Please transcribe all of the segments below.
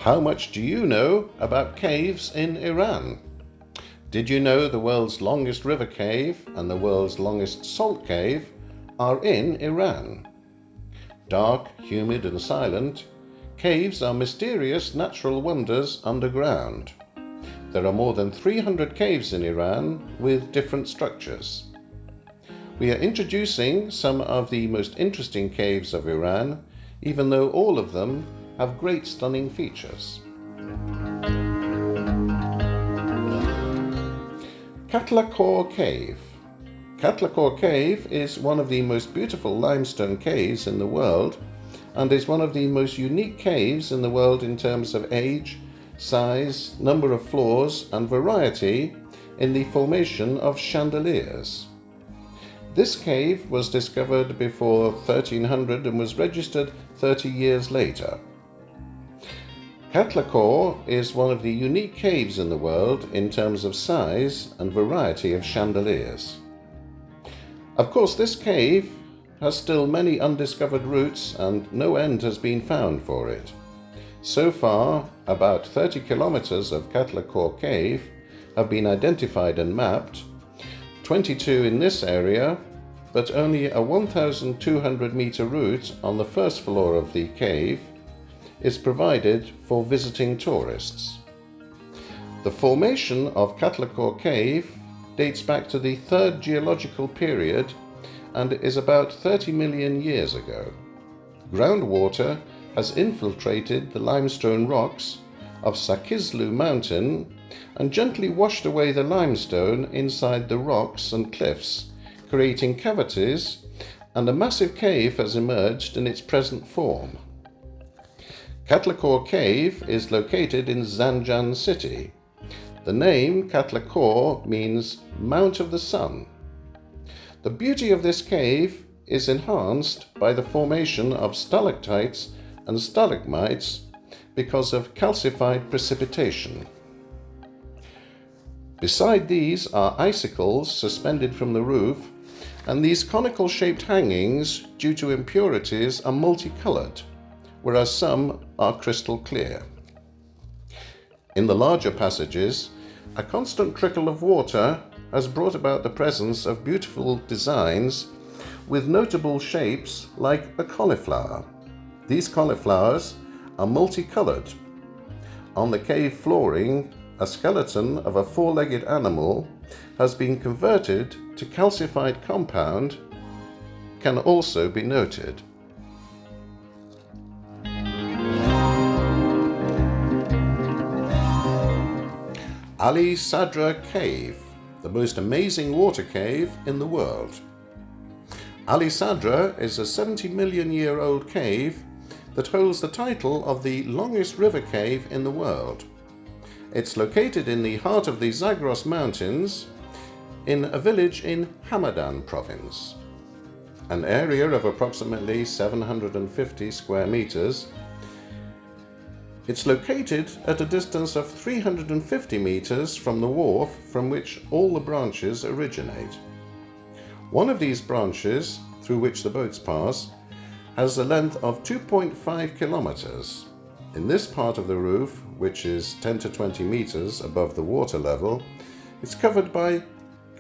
How much do you know about caves in Iran? Did you know the world's longest river cave and the world's longest salt cave are in Iran? Dark, humid and silent, caves are mysterious natural wonders underground. There are more than 300 caves in Iran with different structures. We are introducing some of the most interesting caves of Iran, even though all of them have great stunning features. Catlacore Cave. Catlacore Cave is one of the most beautiful limestone caves in the world and is one of the most unique caves in the world in terms of age, size, number of floors and variety in the formation of chandeliers. This cave was discovered before 1300 and was registered 30 years later. Catlacore is one of the unique caves in the world in terms of size and variety of chandeliers. Of course, this cave has still many undiscovered routes and no end has been found for it. So far, about 30 kilometers of Catlacore Cave have been identified and mapped, 22 in this area, but only a 1,200 meter route on the first floor of the cave is provided for visiting tourists. The formation of Catlacore Cave dates back to the third geological period and is about 30 million years ago. Groundwater has infiltrated the limestone rocks of Sakizlu mountain and gently washed away the limestone inside the rocks and cliffs, creating cavities, and a massive cave has emerged in its present form. Catlacore Cave is located in Zanjan city. The name Catlacore means Mount of the Sun. The beauty of this cave is enhanced by the formation of stalactites and stalagmites because of calcified precipitation. Beside these are icicles suspended from the roof, and these conical shaped hangings, due to impurities, are multicolored, whereas some are crystal clear. In the larger passages, a constant trickle of water has brought about the presence of beautiful designs with notable shapes like a cauliflower. These cauliflowers are multicolored. On the cave flooring, a skeleton of a four-legged animal has been converted to calcified compound can also be noted. Sadra Cave, the most amazing water cave in the world. Sadra is a 70 million year old cave that holds the title of the longest river cave in the world. It's located in the heart of the Zagros Mountains in a village in Hamadan province. An area of approximately 750 square meters. It's located at a distance of 350 meters from the wharf from which all the branches originate. One of these branches, through which the boats pass, has a length of 2.5 kilometers. In this part of the roof, which is 10 to 20 meters above the water level, it's covered by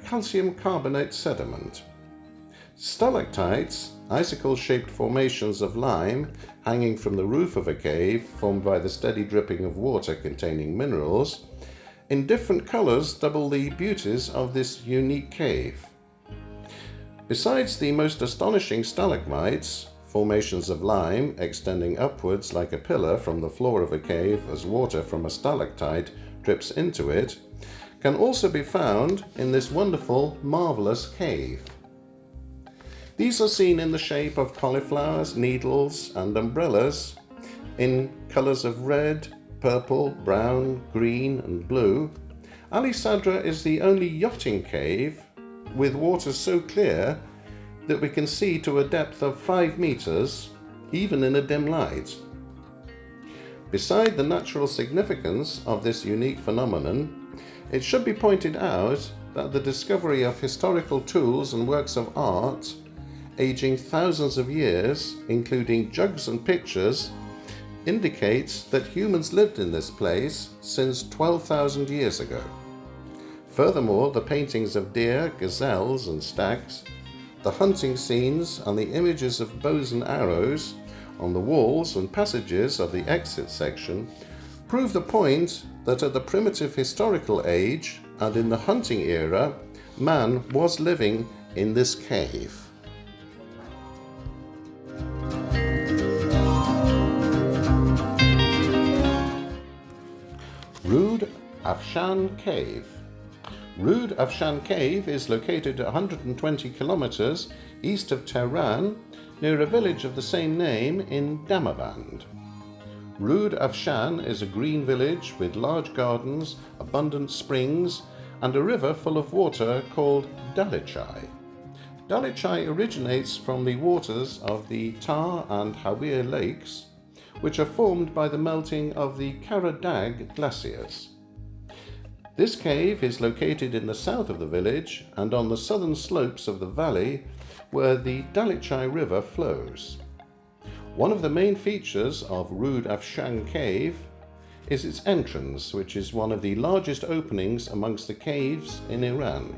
calcium carbonate sediment. Stalactites, icicle-shaped formations of lime hanging from the roof of a cave formed by the steady dripping of water containing minerals, in different colors double the beauties of this unique cave. Besides the most astonishing stalagmites, formations of lime extending upwards like a pillar from the floor of a cave as water from a stalactite drips into it, can also be found in this wonderful, marvelous cave. These are seen in the shape of cauliflowers, needles and umbrellas in colors of red, purple, brown, green and blue. Sadra is the only yachting cave with water so clear that we can see to a depth of 5 meters, even in a dim light. Beside the natural significance of this unique phenomenon, it should be pointed out that the discovery of historical tools and works of art aging thousands of years, including jugs and pictures, indicates that humans lived in this place since 12,000 years ago. Furthermore, the paintings of deer, gazelles and stags, the hunting scenes and the images of bows and arrows on the walls and passages of the exit section prove the point that at the primitive historical age and in the hunting era, man was living in this cave. Ruud of Shan Cave. Ruud of Shan Cave is located 120 kilometers east of Tehran, near a village of the same name in Damavand. Ruud of Shan is a green village with large gardens, abundant springs, and a river full of water called Dalychai. Dalychai originates from the waters of the Tar and Hawir lakes, which are formed by the melting of the Karadag glaciers. This cave is located in the south of the village and on the southern slopes of the valley where the Dalychai River flows. One of the main features of Ruud of Shan Cave is its entrance, which is one of the largest openings amongst the caves in Iran.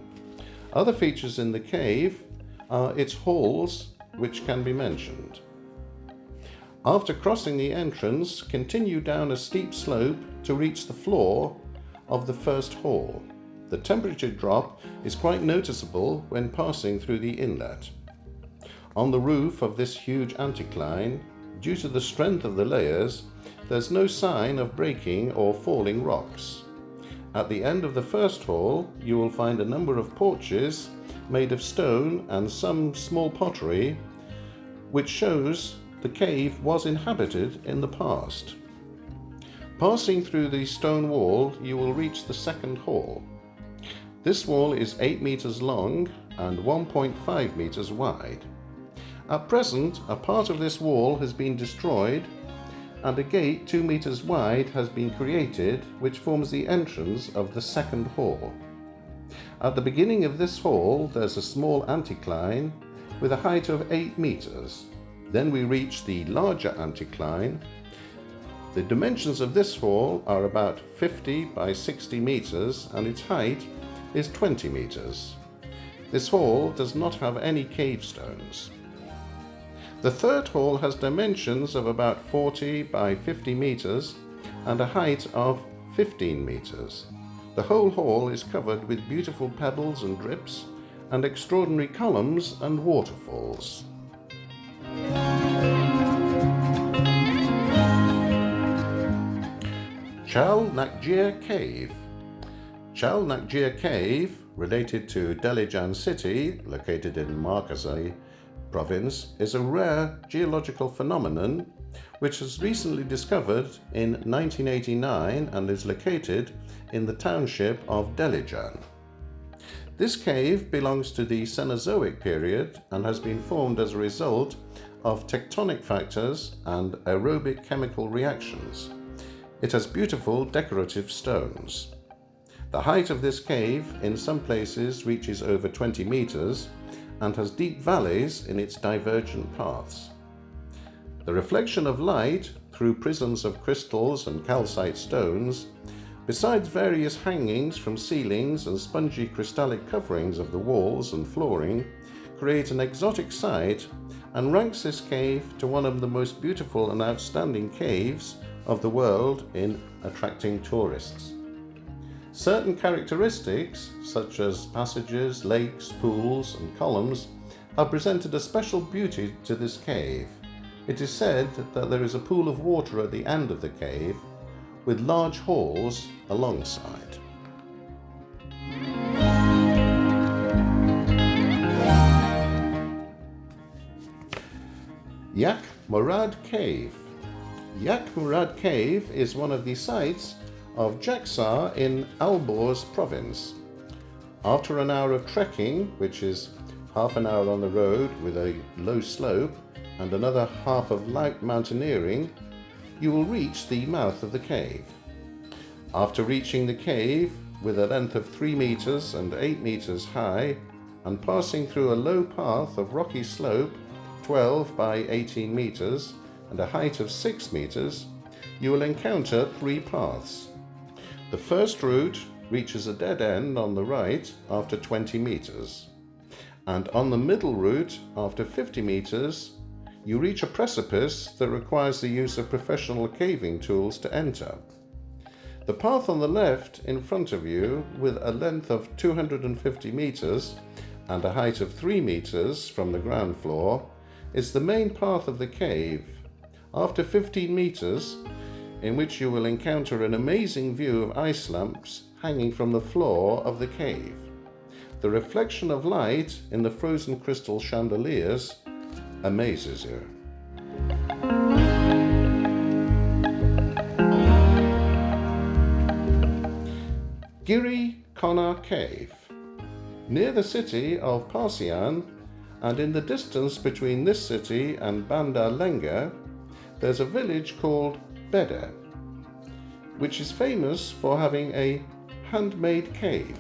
Other features in the cave are its halls, which can be mentioned. After crossing the entrance, continue down a steep slope to reach the floor of the first hall. The temperature drop is quite noticeable when passing through the inlet. On the roof of this huge anticline, due to the strength of the layers, there's no sign of breaking or falling rocks. At the end of the first hall, you will find a number of porches made of stone and some small pottery, which shows the cave was inhabited in the past. Passing through the stone wall, you will reach the second hall. This wall is 8 meters long and 1.5 meters wide. At present, a part of this wall has been destroyed and a gate 2 meters wide has been created, which forms the entrance of the second hall. At the beginning of this hall, there's a small anticline with a height of 8 meters. Then we reach the larger anticline. The dimensions of this hall are about 50 by 60 meters and its height is 20 meters. This hall does not have any cave stones. The third hall has dimensions of about 40 by 50 meters and a height of 15 meters. The whole hall is covered with beautiful pebbles and drips and extraordinary columns and waterfalls. Catlacore Cave. Catlacore Cave, related to Daejan city, located in Markazi province, is a rare geological phenomenon which was recently discovered in 1989 and is located in the township of Daejan. This cave belongs to the Cenozoic period and has been formed as a result of tectonic factors and aerobic chemical reactions. It has beautiful decorative stones. The height of this cave in some places reaches over 20 meters and has deep valleys in its divergent paths. The reflection of light through prisms of crystals and calcite stones, besides various hangings from ceilings and spongy crystallic coverings of the walls and flooring, create an exotic sight and ranks this cave to one of the most beautiful and outstanding caves of the world in attracting tourists. Certain characteristics, such as passages, lakes, pools, and columns, have presented a special beauty to this cave. It is said that there is a pool of water at the end of the cave, with large halls alongside. Yakmurad Cave. Yakmurad Cave is one of the sites of Jaksar in Alborz province. After an hour of trekking, which is half an hour on the road with a low slope and another half of light mountaineering, you will reach the mouth of the cave. After reaching the cave, with a length of 3 meters and 8 meters high, and passing through a low path of rocky slope 12 by 18 meters and a height of 6 meters, you will encounter three paths. The first route reaches a dead end on the right after 20 meters. And on the middle route, after 50 meters, you reach a precipice that requires the use of professional caving tools to enter. The path on the left in front of you, with a length of 250 meters and a height of 3 meters from the ground floor, is the main path of the cave. After 15 meters, in which you will encounter an amazing view of ice lamps hanging from the floor of the cave. The reflection of light in the frozen crystal chandeliers amazes you. Girikonner Cave. Near the city of Parsian, and in the distance between this city and Bandar Lenga, there's a village called Bede, which is famous for having a handmade cave.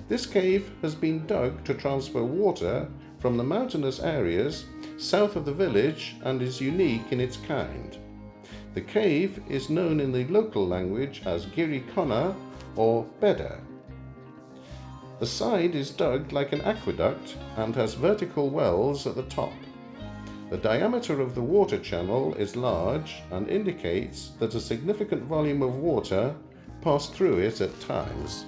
This cave has been dug to transfer water from the mountainous areas south of the village and is unique in its kind. The cave is known in the local language as Girikonner or Bede. The side is dug like an aqueduct and has vertical wells at the top. The diameter of the water channel is large and indicates that a significant volume of water passed through it at times.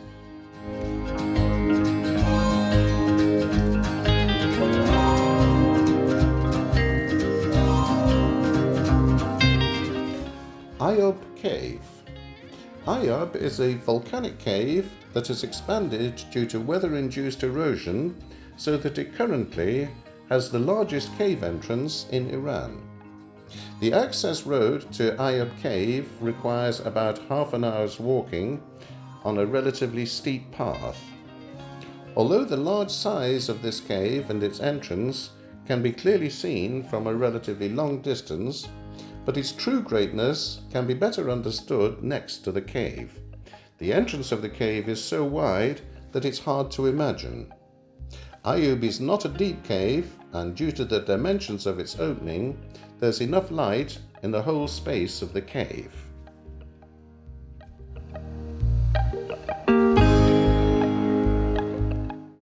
Eyub Cave. Eyub is a volcanic cave that has expanded due to weather-induced erosion so that it currently has the largest cave entrance in Iran. The access road to Eyub Cave requires about half an hour's walking on a relatively steep path. Although the large size of this cave and its entrance can be clearly seen from a relatively long distance, but its true greatness can be better understood next to the cave. The entrance of the cave is so wide that it's hard to imagine. Eyub is not a deep cave, and due to the dimensions of its opening, there's enough light in the whole space of the cave.